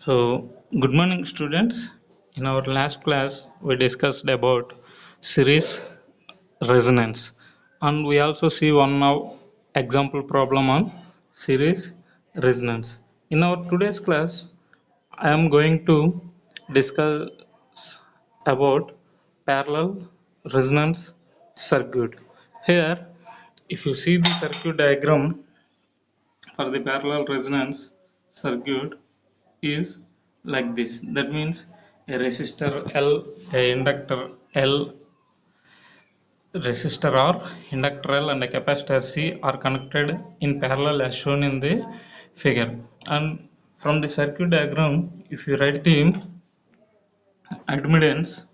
So, good morning, students. In our last class, we discussed about series resonance, and we also see one now example problem on series resonance. In our today's class, I am going to discuss about parallel resonance circuit. Here, if you see the circuit diagram for the parallel resonance circuit is like this. That means a resistor L, a inductor L, resistor R, inductor L and a capacitor C are connected in parallel as shown in the figure. And from the circuit diagram, if you write the admittance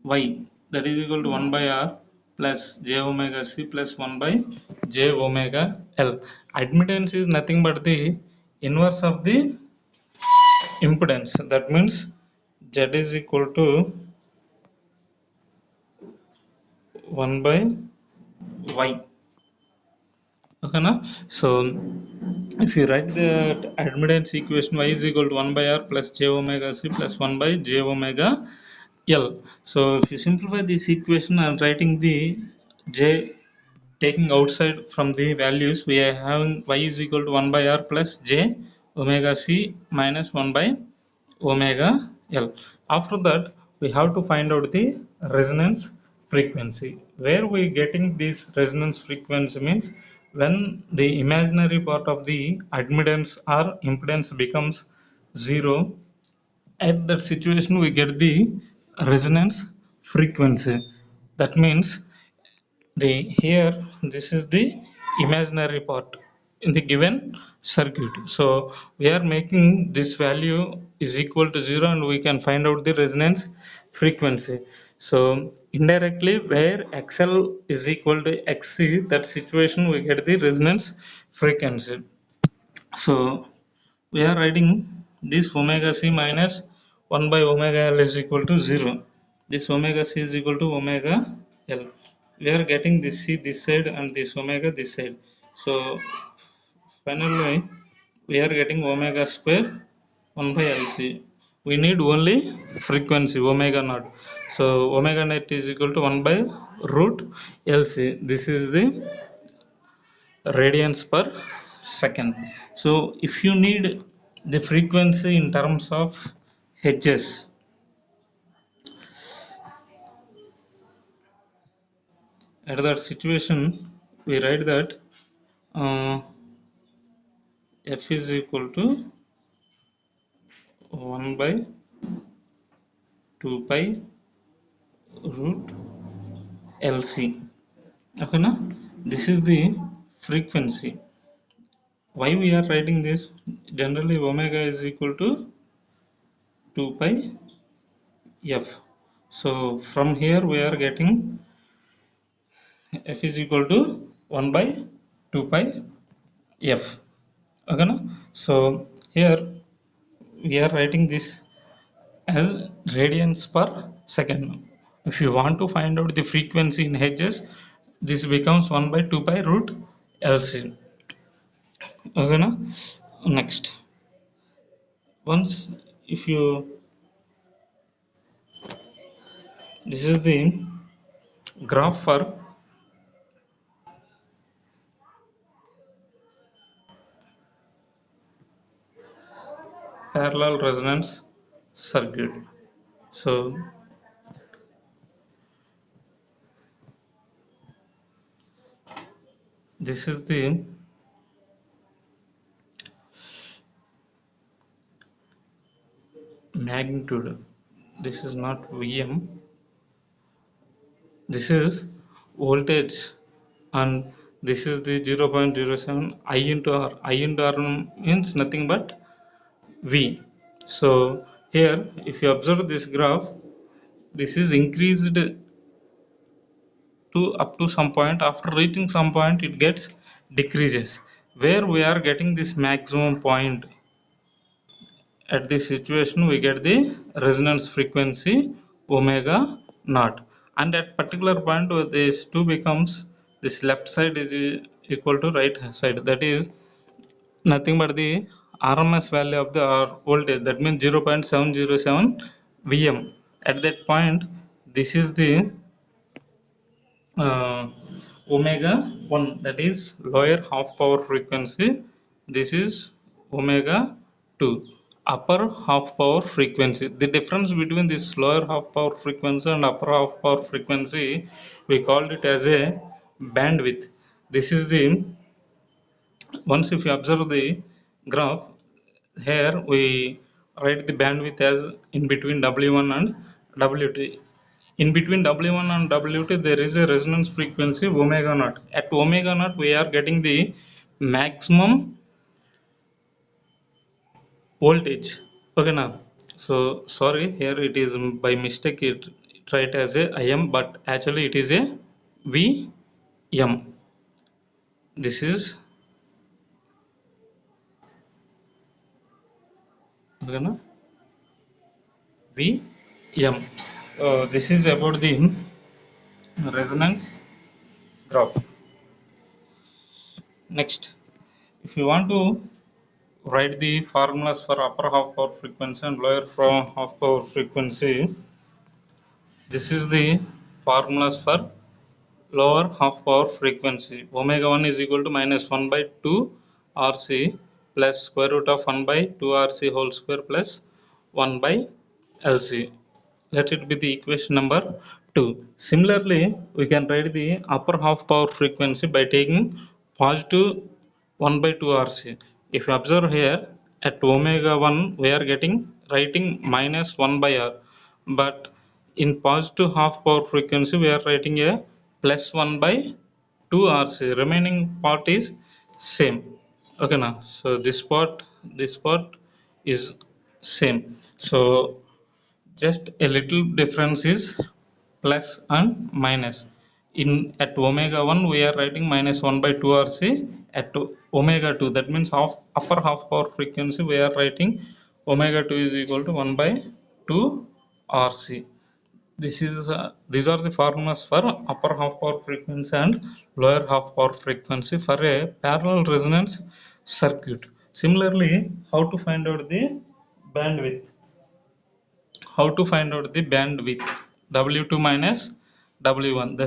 Y, that is equal to 1 by R plus j omega C plus 1 by j omega L. Admittance is nothing but the inverse of the impedance. That means Z is equal to 1 by Y. Okay, na? So if you write the admittance equation, Y is equal to 1 by R plus j omega C plus 1 by j omega L. So if you simplify this equation, I'm writing the J taking outside from the values, we are having Y is equal to 1 by R plus j omega C minus 1 by omega L. After that, we have to find out the resonance frequency. Where we getting this resonance frequency means when the imaginary part of the admittance or impedance becomes 0, at that situation we get the resonance frequency. That means the here this is the imaginary part in the given circuit. So we are making this value is equal to 0 and we can find out the resonance frequency. So indirectly where XL is equal to XC, that situation we get the resonance frequency. So we are writing this omega C minus 1 by omega L is equal to 0. This omega C is equal to omega L. We are getting this C this side and this omega this side. So finally we are getting omega square 1 by LC. We need only frequency omega naught. So omega naught is equal to 1 by root LC. This is the radians per second. So if you need the frequency in terms of Hz, at that situation we write that F is equal to 1 by 2 pi root LC. Okay, na? This is the frequency. Why we are writing this? Generally omega is equal to 2 pi F. So from here we are getting F is equal to 1 by 2 pi F. Okay, na? So here we are writing this as radians per second. If you want to find out the frequency in Hz, this becomes 1 by 2 pi root LC. Okay, na? Next, once if you, this is the graph for parallel resonance circuit. So this is the magnitude. This is not Vm, this is voltage, and this is the 0.07 I into R. I into R means nothing but V. So here if you observe this graph, this is increased to up to some point. After reaching some point it gets decreases. Where we are getting this maximum point, at this situation we get the resonance frequency omega naught, and at particular point where this 2 becomes, this left side is equal to right side, that is nothing but the RMS value of the voltage, that means 0.707 Vm. At that point, this is the uh, omega 1, that is lower half power frequency. This is omega 2, upper half power frequency. The difference between this lower half power frequency and upper half power frequency, we called it as a bandwidth. This is the, once if you observe the graph, here we write the bandwidth as in between W1 and W2. In between W1 and W2 there is a resonance frequency omega naught. At omega naught we are getting the maximum voltage. Okay now. So sorry, here it is by mistake it write as a Im, but actually it is a Vm. This is okay now, Vm. This is about the resonance graph. Next, if you want to write the formulas for upper half power frequency and lower half power frequency, this is the formulas for lower half power frequency. Omega 1 is equal to minus 1 by 2 RC plus square root of 1 by 2 RC whole square plus 1 by LC. Let it be the equation number 2. Similarly, we can write the upper half power frequency by taking positive 1 by 2 RC. If you observe here, at omega 1 we are getting writing minus 1 by R, but in positive half power frequency we are writing a plus 1 by 2 RC. Remaining part is same. Okay now, so this part is same. So just a little difference is plus and minus. In at omega 1 we are writing minus 1 by 2 RC. At omega 2, that means upper half power frequency, we are writing omega 2 is equal to 1 by 2 RC. These are the formulas for upper half power frequency and lower half power frequency for a parallel resonance circuit. Similarly, how to find out the bandwidth? How to find out the bandwidth? W2 minus W1.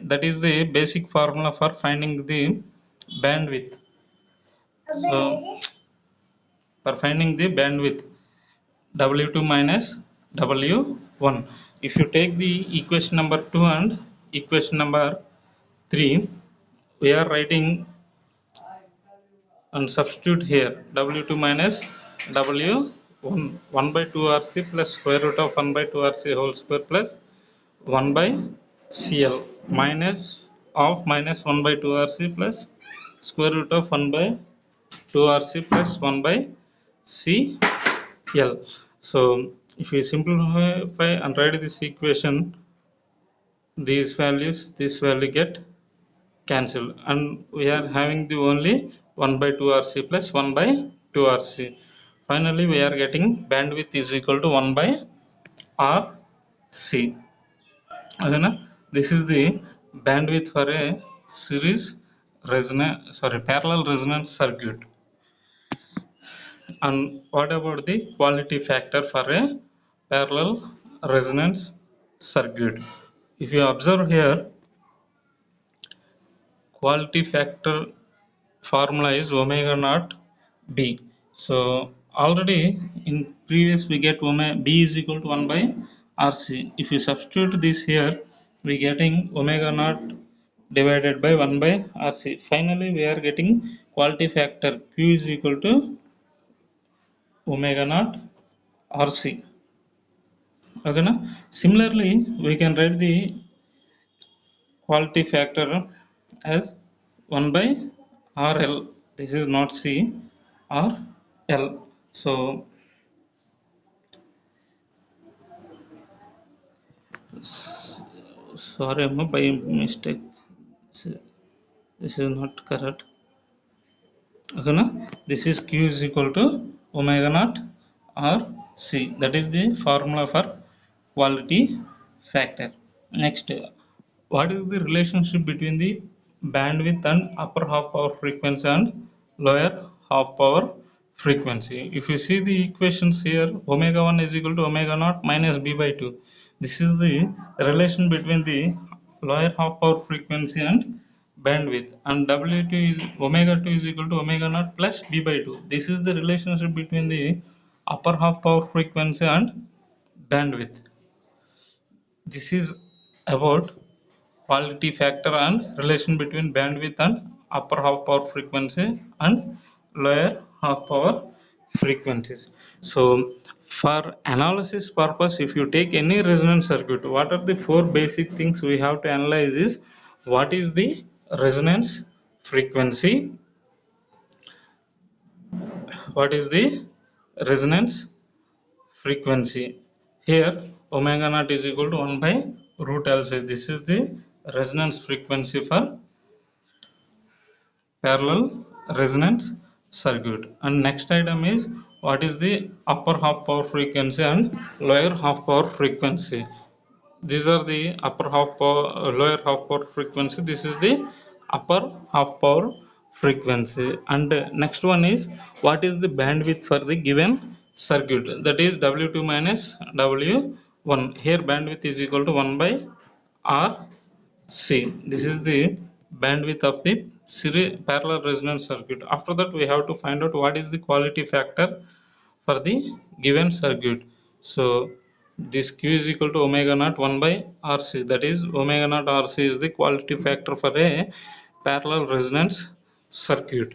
That is the basic formula for finding the bandwidth. So, for finding the bandwidth, W2 minus W1. If you take the equation number 2 and equation number 3, we are writing and substitute here W2 minus W1, 1 by 2 RC plus square root of 1 by 2 RC whole square plus 1 by CL minus of minus 1 by 2 RC plus square root of 1 by 2 RC plus 1 by CL. So if we simplify and write this equation, these values, this value get cancelled, and we are having the only 1 by 2 RC plus 1 by 2 RC. Finally, we are getting bandwidth is equal to 1 by RC. Okay, this is the bandwidth for a parallel resonance circuit. And what about the quality factor for a parallel resonance circuit? If you observe here, quality factor formula is omega naught B. So already in previous we get omega B is equal to 1 by RC. If you substitute this here, we getting omega naught divided by 1 by RC. Finally, we are getting quality factor Q is equal to omega naught RC. Okay, na? Similarly, we can write the quality factor as 1 by RL. This is not C, RL. So sorry, by mistake. This is not correct. Okay, na? This is Q is equal to omega naught RC. That is the formula for quality factor. Next, what is the relationship between the bandwidth and upper half power frequency and lower half power frequency. If you see the equations here, omega 1 is equal to omega naught minus b by 2. This is the relation between the lower half power frequency and bandwidth, and W2 is omega 2 is equal to omega naught plus b by 2. This is the relationship between the upper half power frequency and bandwidth. This is about quality factor and relation between bandwidth and upper half power frequency and lower half power frequencies. So for analysis purpose, if you take any resonance circuit, what are the four basic things we have to analyze is what is the resonance frequency, what is the resonance frequency. Here omega naught is equal to 1 by root LC. This is the resonance frequency for parallel resonance circuit. And next item is what is the upper half power frequency and lower half power frequency. These are the upper half power, lower half power frequency. This is the upper half power frequency. And next one is what is the bandwidth for the given circuit, that is W2 minus W1. Here bandwidth is equal to 1 by R C. This is the bandwidth of the series parallel resonance circuit. After that, we have to find out what is the quality factor for the given circuit. So this Q is equal to omega naught 1 by RC. That is omega naught RC is the quality factor for a parallel resonance circuit.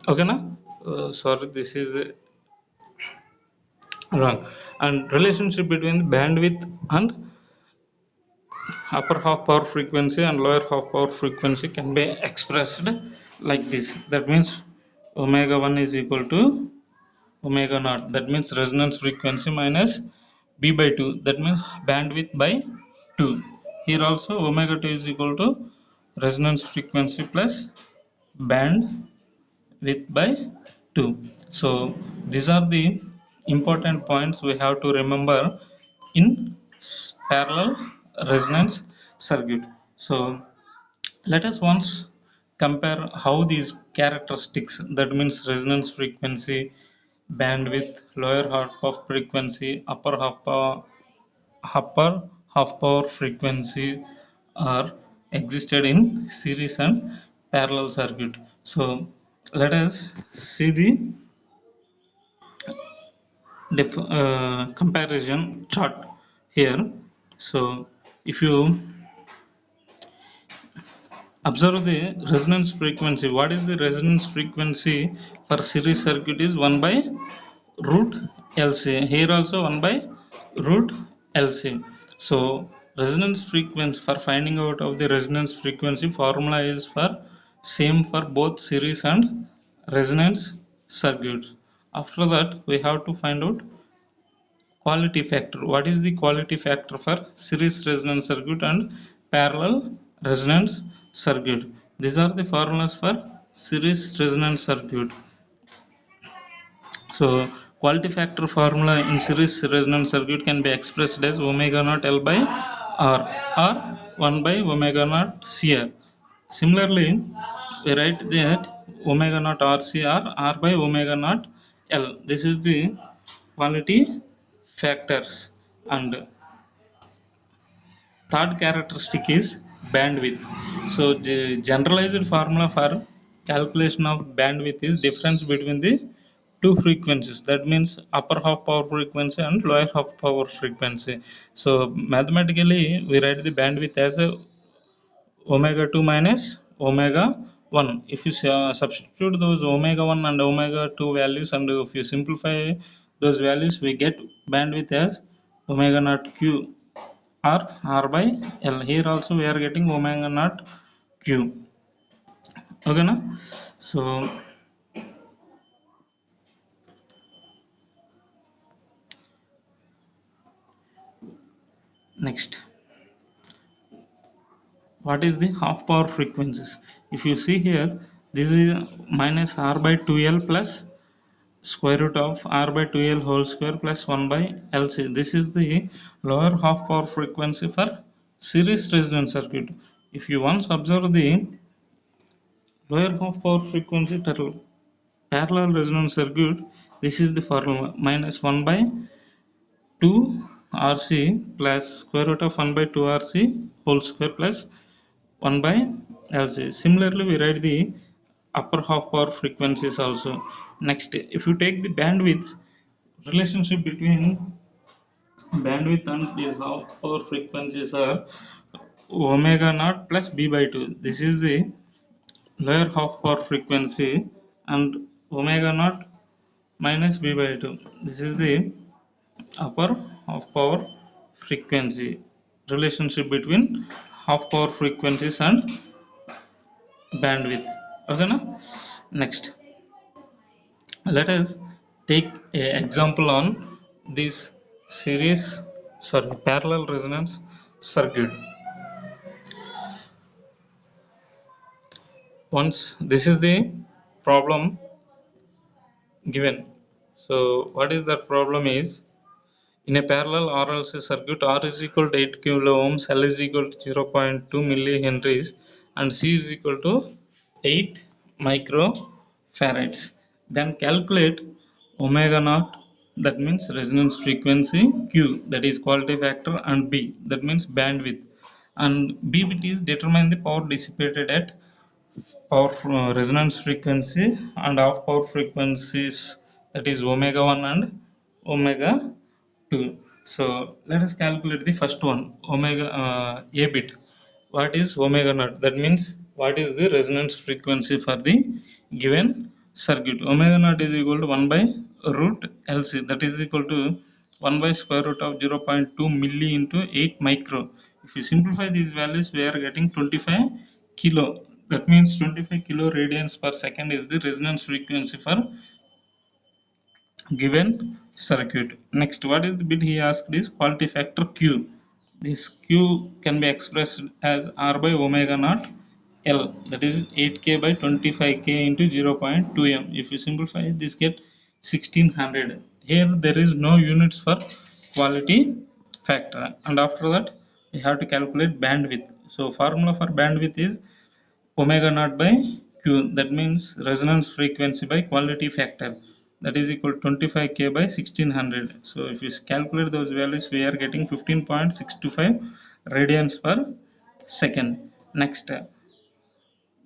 Okay, na? Sorry, this is wrong. And relationship between the bandwidth and upper half power frequency and lower half power frequency can be expressed like this. That means omega 1 is equal to omega naught, that means resonance frequency, minus b by 2, that means bandwidth by 2. Here also omega 2 is equal to resonance frequency plus bandwidth by 2. So these are the important points we have to remember in parallel resonance circuit. So let us once compare how these characteristics, that means resonance frequency, bandwidth, lower half power frequency, upper half power frequency are existed in series and parallel circuit. So let us see the comparison chart here. So if you observe the resonance frequency, what is the resonance frequency for series circuit is 1 by root LC. Here also 1 by root LC. So resonance frequency, for finding out of the resonance frequency, formula is for same for both series and resonance circuits. After that we have to find out quality factor. What is the quality factor for series resonance circuit and parallel resonance circuit? These are the formulas for series resonance circuit. So quality factor formula in series resonance circuit can be expressed as omega naught L by R or 1 by omega naught CR. Similarly, we write that omega naught RC or R by omega naught L. This is the quality factors. And third characteristic is bandwidth. So the generalized formula for calculation of bandwidth is difference between the two frequencies, that means upper half power frequency and lower half power frequency. So mathematically we write the bandwidth as a omega 2 minus omega 1. If you substitute those omega 1 and omega 2 values, and if you simplify those values, we get bandwidth as omega naught q or r by l. Here also we are getting omega naught q. Okay, na? So next, what is the half power frequencies? If you see here, this is minus r by 2l plus square root of r by 2l whole square plus 1 by lc. This is the lower half power frequency for series resonance circuit. If you once observe the lower half power frequency parallel resonance circuit, This is the formula, minus 1 by 2 RC plus square root of 1 by 2 RC whole square plus 1 by LC. Similarly, we write the upper half power frequencies also. Next, if you take the bandwidth, relationship between bandwidth and these half power frequencies are omega naught plus b by 2. This is the lower half power frequency, and omega naught minus b by 2. This is the upper half power frequency. Relationship between half power frequencies and bandwidth. Okay, na? Next, let us take an example on this parallel resonance circuit. Once this is the problem given, so what is that problem is, in a parallel RLC circuit, R is equal to 8 kilo ohms, L is equal to 0.2 millihenries, and C is equal to 8 microfarads. Then calculate omega naught, that means resonance frequency, Q, that is quality factor, and B, that means bandwidth. And BBT is determine the power dissipated at power resonance frequency and half power frequencies, that is omega 1 and omega 2. So let us calculate the first one, omega a bit. What is omega naught? That means what is the resonance frequency for the given circuit. Omega naught is equal to 1 by root LC, that is equal to 1 by square root of 0.2 milli into 8 micro. If you simplify these values, we are getting 25 kilo. That means 25 kilo radians per second is the resonance frequency for given circuit. Next, what is the bit he asked is quality factor Q. This Q can be expressed as R by omega naught L, that is 8k by 25k into 0.2 m. If you simplify this, get 1600. Here there is no units for quality factor, and after that we have to calculate bandwidth. So formula for bandwidth is omega naught by Q, that means resonance frequency by quality factor, that is equal to 25k by 1600. So if you calculate those values, we are getting 15.625 radians per second. Next,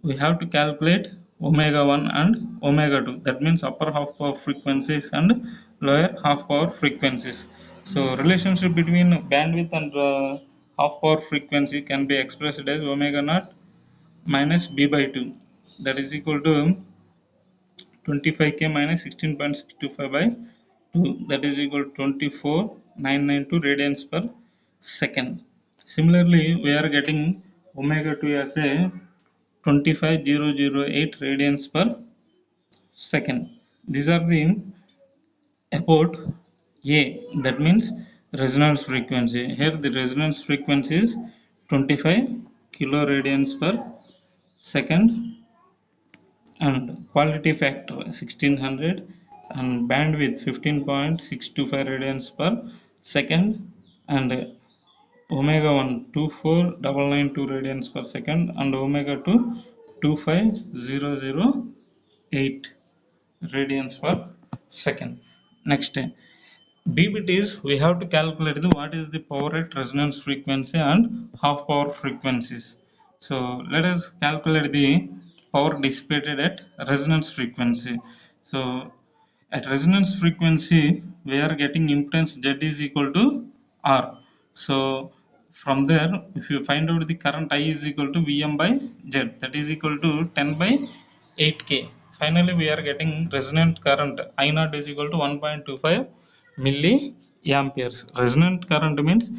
we have to calculate omega 1 and omega 2, that means upper half power frequencies and lower half power frequencies. So relationship between bandwidth and half power frequency can be expressed as omega naught minus b by 2, that is equal to 25k minus 16.625 by 2, that is equal to 24,992 radians per second. Similarly, we are getting omega 2 as a 25,008 radians per second. These are the about A, that means resonance frequency. Here the resonance frequency is 25 kilo radians per second, and quality factor 1600, and bandwidth 15.625 radians per second, and omega 1 24992 radians per second, and omega 2 25008 radians per second. Next, BBT is we have to calculate what is the power at resonance frequency and half power frequencies. So let us calculate the power dissipated at resonance frequency. So at resonance frequency, we are getting impedance Z is equal to R. So from there, if you find out the current I is equal to Vm by Z, that is equal to 10 by 8k. Finally, we are getting resonant current I naught is equal to 1.25 milliamperes. Resonant current means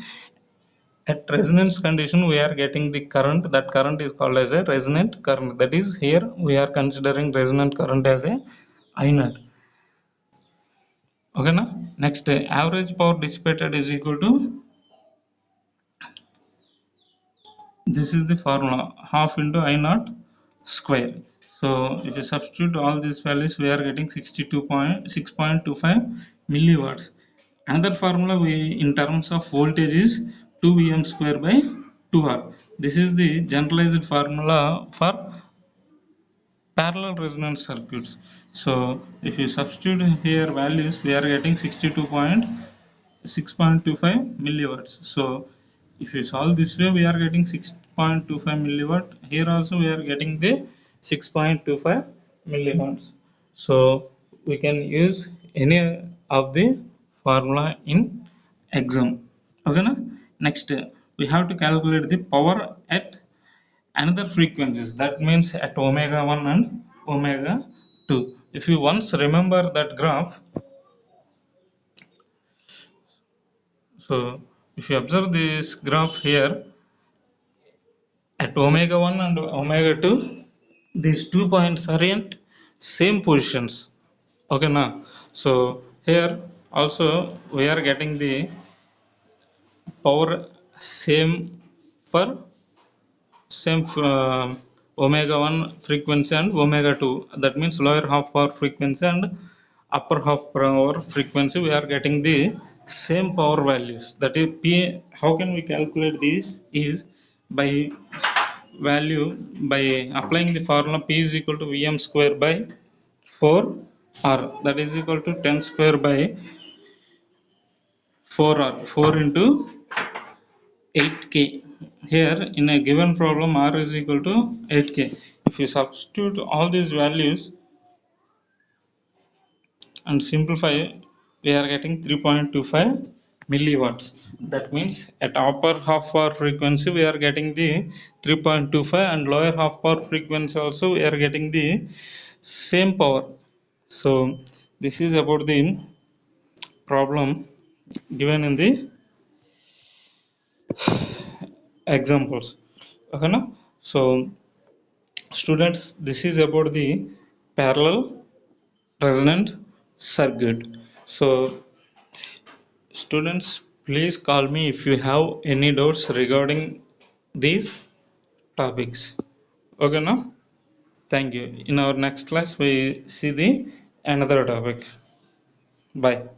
at resonance condition we are getting the current. That current is called as a resonant current. That is, here we are considering resonant current as a I naught. Okay, na? Next, average power dissipated is equal to, this is the formula, half into I naught square. So if you substitute all these values, we are getting 6.25 milliwatts. Another formula we in terms of voltage is 2 Vm square by 2R. This is the generalized formula for parallel resonance circuits. So if you substitute here values, we are getting 6.25 milliwatts. So if you solve this way, we are getting 6.25 milliwatt. Here also we are getting the 6.25 milliwatts. So we can use any of the formula in exam. Okay na? Next we have to calculate the power at another frequencies, that means at omega 1 and omega 2. If you once remember that graph, so if you observe this graph here, at omega 1 and omega 2, these 2 points are in same positions. Okay now, so here also we are getting the power same for same omega 1 frequency and omega 2, that means lower half power frequency and upper half power frequency, we are getting the same power values. That is p. How can we calculate this is by value, by applying the formula p is equal to vm square by 4r, that is equal to 10 square by 4r, 4 into 8k. Here in a given problem r is equal to 8k. If you substitute all these values and simplify, we are getting 3.25 milliwatts. That means at upper half power frequency we are getting the 3.25, and lower half power frequency also we are getting the same power. So this is about the problem given in the examples. Okay na? So students, this is about the parallel resonant circuit. So students, please call me if you have any doubts regarding these topics. Okay now? Thank you. In our next class we see the another topic. Bye.